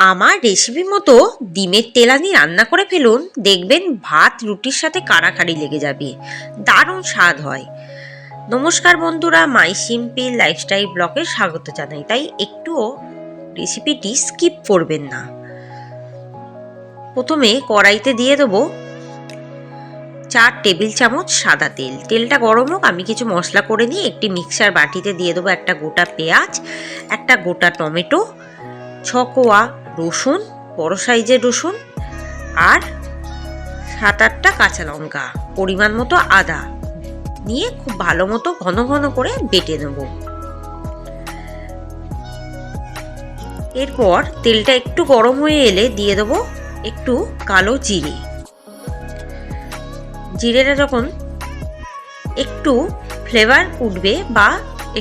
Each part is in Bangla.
আমার রেসিপি মতো ডিমের তেলানি রান্না করে ফেলুন, দেখবেন ভাত রুটির সাথে কাড়াকাড়ি লেগে যাবে। দারুণ স্বাদ হয়। নমস্কার বন্ধুরা, মাই সিম্পল লাইফস্টাইল ব্লগে স্বাগত জানাই। তাই একটুও রেসিপিটি স্কিপ করবেন না। প্রথমে কড়াইতে দিয়ে দেবো 4 টেবিল চামচ সাদা তেল। তেলটা গরম হোক, আমি কিছু মশলা করে নিয়ে একটি মিক্সার বাটিতে দিয়ে দেবো একটা গোটা পেঁয়াজ, একটা গোটা টমেটো, 6 কোয়া রসুন, বড় সাইজের রসুন, আর 7-8টা কাঁচা লঙ্কা, পরিমাণ মতো আদা নিয়ে খুব ভালো মতো ঘন ঘন করে বেটে নেব। এরপর তেলটা একটু গরম হয়ে এলে দিয়ে দেবো একটু কালো জিরে। জিরেটা যখন একটু ফ্লেভার উঠবে বা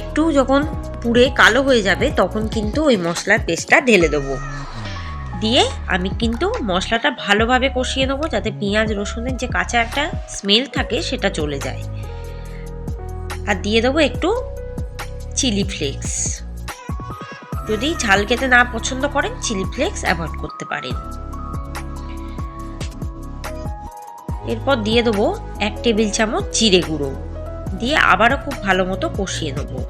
একটু যখন পুড়ে কালো হয়ে যাবে, তখন কিন্তু ওই মশলার পেস্টটা ঢেলে দেবো। দিয়ে আমি কিন্তু মশলাটা ভালোভাবে কষিয়ে নেবো, যাতে পেঁয়াজ রসুনের যে কাঁচা একটা স্মেল থাকে সেটা চলে যায়। আর দিয়ে দেবো একটু চিলি ফ্লেক্স। যদি ঝাল খেতে না পছন্দ করেন, চিলি ফ্লেক্স অ্যাভয়েড করতে পারেন। এরপর দিয়ে দেবো 1 টেবিল চামচ জিরে গুঁড়ো, দিয়ে আবারও খুব ভালো মতো কষিয়ে নেবো।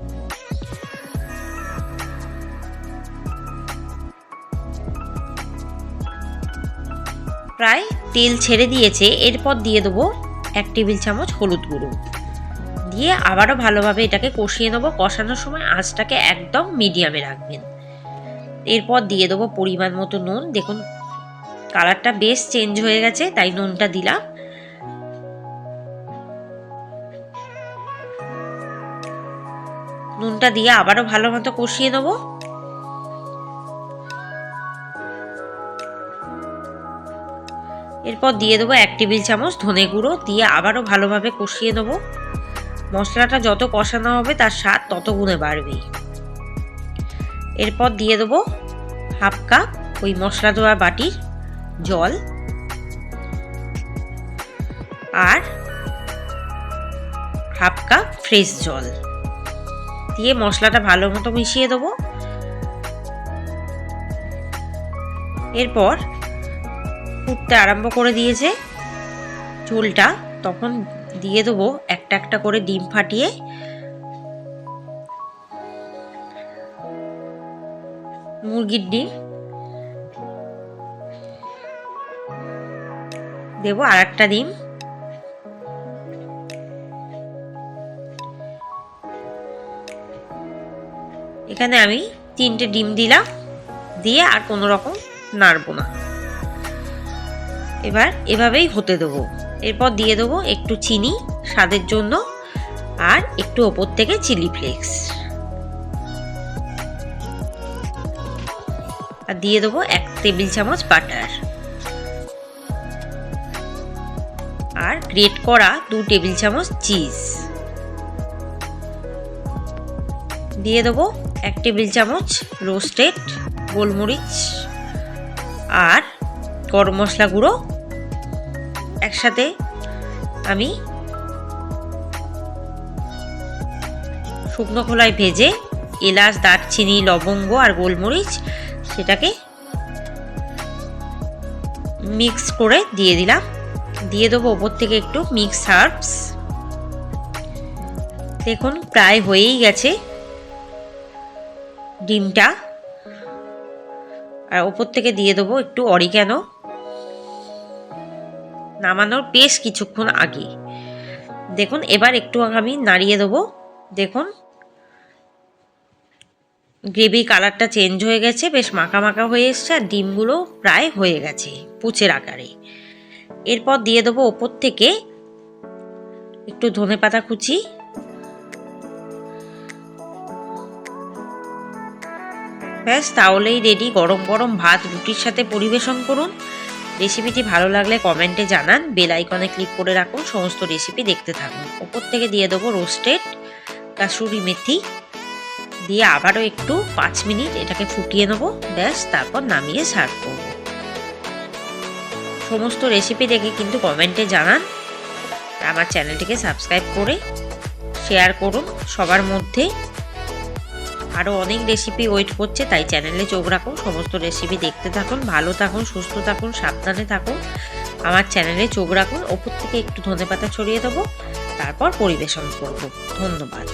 প্রায় তেল ছেড়ে দিয়েছে। এরপর দিয়ে দেবো 1 টেবিল চামচ হলুদ গুঁড়ো, দিয়ে আবারও ভালোভাবে এটাকে কষিয়ে নেবো। কষানোর সময় আঁচটাকে একদম মিডিয়ামে রাখবেন। এরপর দিয়ে দেবো পরিমাণ মতো নুন। দেখুন কালারটা বেশ চেঞ্জ হয়ে গেছে, তাই নুনটা দিলাম। নুনটা দিয়ে আবারও ভালো মতো কষিয়ে নেবো। এরপর দিয়ে দেবো 1 টেবিল চামচ ধনে গুঁড়ো, দিয়ে আবারও ভালোভাবে কষিয়ে নেবো। মশলাটা যত কষানো হবে তার স্বাদ তত গুণে বাড়বে। এরপর দিয়ে দেবো 1/2 কাপ ওই মশলা ধোয়া বাটির জল, আর 1/2 কাপ ফ্রেশ জল দিয়ে মশলাটা ভালো মতো মিশিয়ে দেবো। এরপর ফুটতে আরম্ভ করে দিয়েছে ঝোলটা, তখন দিয়ে দেবো একটা একটা করে ডিম ফাটিয়ে। মুরগির ডিম দেবো, আর একটা ডিম। এখানে আমি 3টে ডিম দিলাম, দিয়ে আর কোনো রকম নাড়বো না। এবার এভাবেই হতে দেবো। এরপর দিয়ে দেবো একটু চিনি স্বাদের জন্য, আর একটু ওপর থেকে চিলি ফ্লেক্স, আর দিয়ে দেবো 1 টেবিল চামচ বাটার, আর গ্রেট করা 2 টেবিল চামচ চিজ। দিয়ে দেবো 1 টেবিল চামচ রোস্টেড গোলমরিচ আর গরম মশলা গুঁড়ো। একসাথে আমি শুকনো খোলায় ভেজে এলাচ, দারচিনি, লবঙ্গ আর গোলমরিচ সেটাকে মিক্স করে দিয়ে দিলাম। দিয়ে দেবো ওপর থেকে একটু মিক্স হার্বস। দেখুন প্রায় হয়েই গেছে ডিমটা। আর ওপর থেকে দিয়ে দেবো একটু অরিগ্যানো, নামানোর বেশ কিছুক্ষণ আগে। দেখুন এবার একটু আমি নাড়িয়ে দেবো। দেখুন গ্রেভি কালারটা চেঞ্জ হয়ে গেছে, বেশ মাখা মাখা হয়ে এসছে, আর ডিমগুলো প্রায় হয়ে গেছে পুচের আকারে। এরপর দিয়ে দেবো ওপর থেকে একটু ধনেপাতা কুচি, ব্যাস তাহলেই রেডি। গরম গরম ভাত রুটির সাথে পরিবেশন করুন। রেসিপিটি ভালো লাগলে কমেন্টে জানান, বেল আইকনে ক্লিক করে রাখুন, সমস্ত রেসিপি দেখতে থাকুন। ওপর থেকে দিয়ে দেবো রোস্টেড কাসুরি মেথি, দিয়ে আবারও একটু 5 মিনিট এটাকে ফুটিয়ে নেবো। ব্যাস তারপর নামিয়ে সার্ভ করব। সমস্ত রেসিপি দেখে কিন্তু কমেন্টে জানান, আমার চ্যানেলটিকে সাবস্ক্রাইব করে শেয়ার করুন সবার মধ্যে। আরও অনেক রেসিপি ওয়েট করছে, তাই চ্যানেলে চোখ রাখুন, সমস্ত রেসিপি দেখতে থাকুন, ভালো থাকুন, সুস্থ থাকুন, সাবধানে থাকুন। আমার চ্যানেলে চোখ রাখুন। ওপর থেকে একটু ধনেপাতা ছড়িয়ে দেবো, তারপর পরিবেশন করব। ধন্যবাদ।